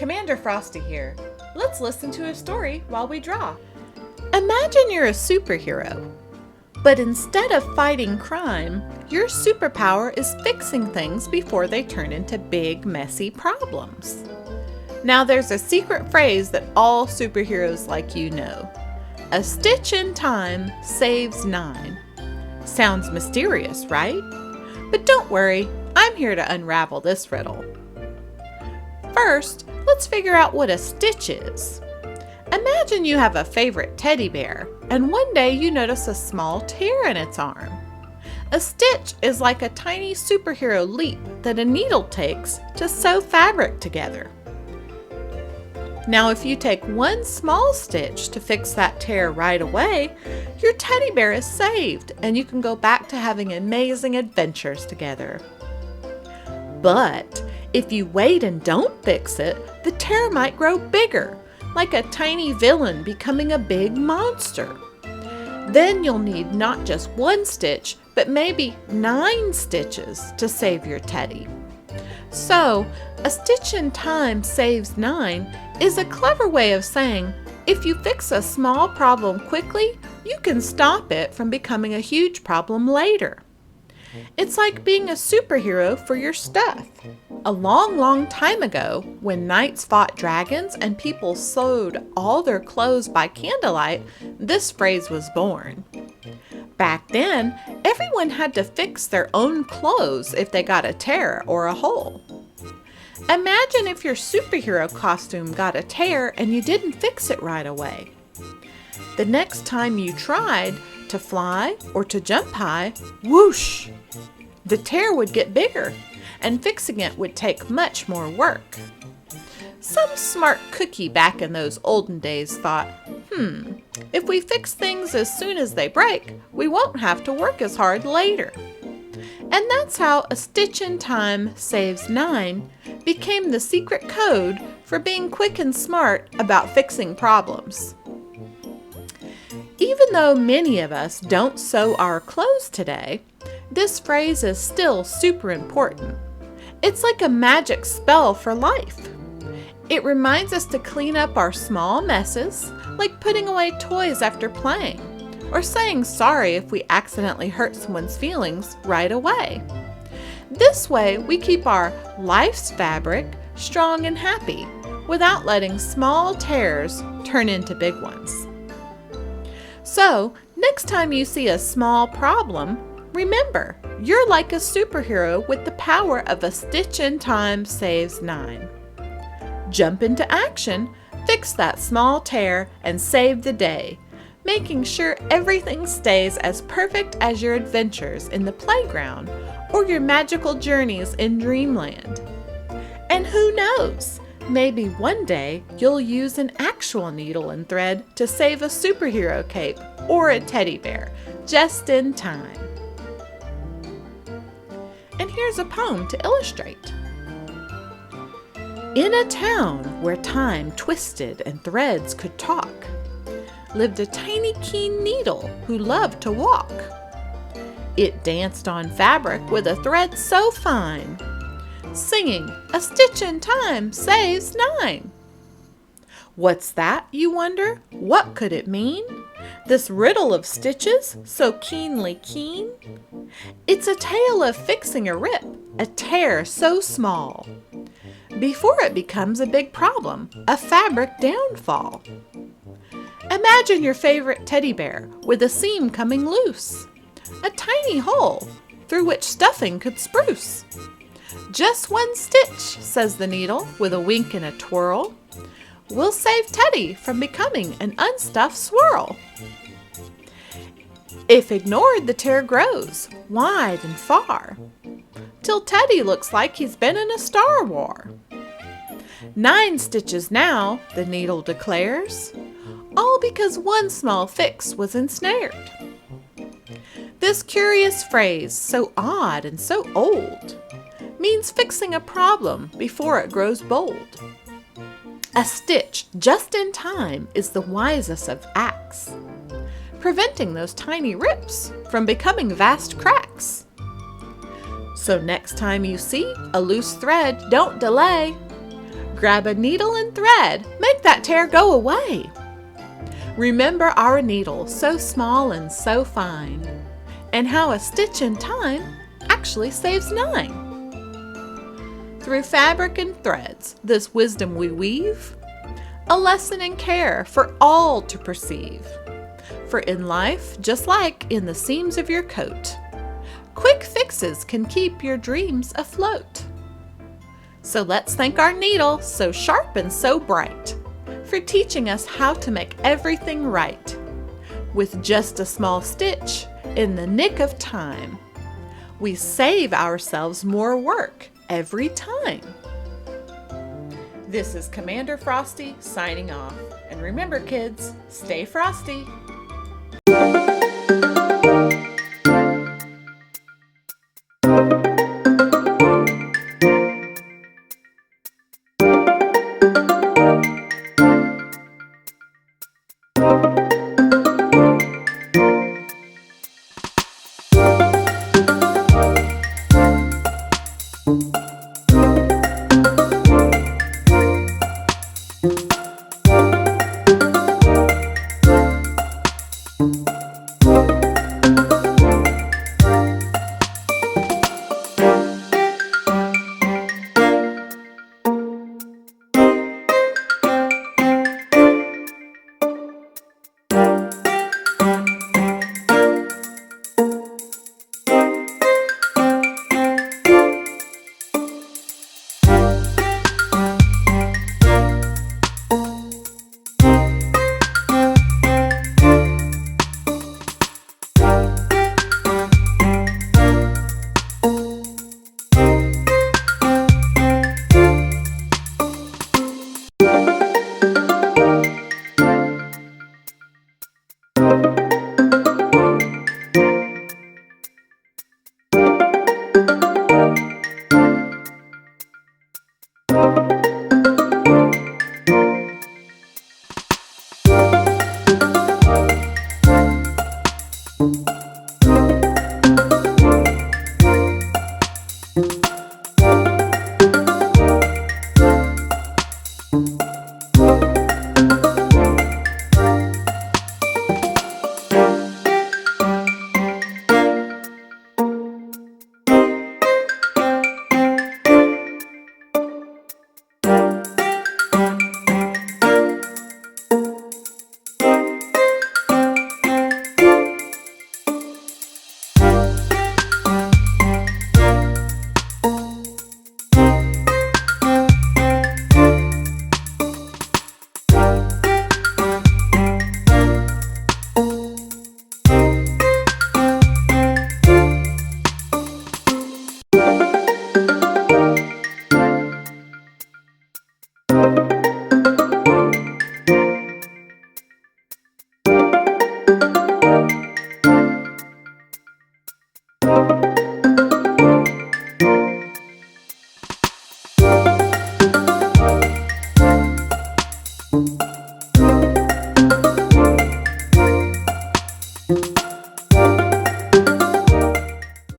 Commander Frosty here. Let's listen to a story while we draw. Imagine you're a superhero, but instead of fighting crime, your superpower is fixing things before they turn into big, messy problems. Now there's a secret phrase that all superheroes like you know. A stitch in time saves 9. Sounds mysterious, right? But don't worry, I'm here to unravel this riddle. First, let's figure out what a stitch is. Imagine you have a favorite teddy bear, and one day you notice a small tear in its arm. A stitch is like a tiny superhero leap that a needle takes to sew fabric together. Now, if you take one small stitch to fix that tear right away, your teddy bear is saved and you can go back to having amazing adventures together. But if you wait and don't fix it, the tear might grow bigger, like a tiny villain becoming a big monster. Then you'll need not just one stitch, but maybe 9 stitches to save your teddy. So, a stitch in time saves 9 is a clever way of saying, if you fix a small problem quickly, you can stop it from becoming a huge problem later. It's like being a superhero for your stuff. A long, long time ago, when knights fought dragons and people sewed all their clothes by candlelight, this phrase was born. Back then, everyone had to fix their own clothes if they got a tear or a hole. Imagine if your superhero costume got a tear and you didn't fix it right away. The next time you tried to fly or to jump high, whoosh! The tear would get bigger, and fixing it would take much more work. Some smart cookie back in those olden days thought, if we fix things as soon as they break, we won't have to work as hard later. And that's how a stitch in time saves 9 became the secret code for being quick and smart about fixing problems. Even though many of us don't sew our clothes today, this phrase is still super important. It's like a magic spell for life. It reminds us to clean up our small messes, like putting away toys after playing, or saying sorry if we accidentally hurt someone's feelings right away. This way, we keep our life's fabric strong and happy, without letting small tears turn into big ones. So, next time you see a small problem, remember, you're like a superhero with the power of a stitch in time saves 9. Jump into action, fix that small tear, and save the day, making sure everything stays as perfect as your adventures in the playground or your magical journeys in dreamland. And who knows? Maybe one day you'll use an actual needle and thread to save a superhero cape or a teddy bear just in time. And here's a poem to illustrate. In a town where time twisted and threads could talk, lived a tiny keen needle who loved to walk. It danced on fabric with a thread so fine, singing, a stitch in time saves 9. What's that, you wonder? What could it mean? This riddle of stitches, so keenly keen? It's a tale of fixing a rip, a tear so small, before it becomes a big problem, a fabric downfall. Imagine your favorite teddy bear with a seam coming loose, a tiny hole through which stuffing could spruce. Just one stitch, says the needle with a wink and a twirl. We'll save Teddy from becoming an unstuffed swirl. If ignored, the tear grows wide and far, till Teddy looks like he's been in a Star War. 9 stitches now, the needle declares, all because one small fix was ensnared. This curious phrase, so odd and so old, means fixing a problem before it grows bold. A stitch just in time is the wisest of acts, preventing those tiny rips from becoming vast cracks. So next time you see a loose thread, don't delay. Grab a needle and thread. Make that tear go away. Remember our needle, so small and so fine, and how a stitch in time actually saves 9. Through fabric and threads, this wisdom we weave, a lesson in care for all to perceive. For in life, just like in the seams of your coat, quick fixes can keep your dreams afloat. So let's thank our needle, so sharp and so bright, for teaching us how to make everything right. With just a small stitch, in the nick of time, we save ourselves more work every time. This is Commander Frosty signing off. And remember, kids, stay frosty. Thank you.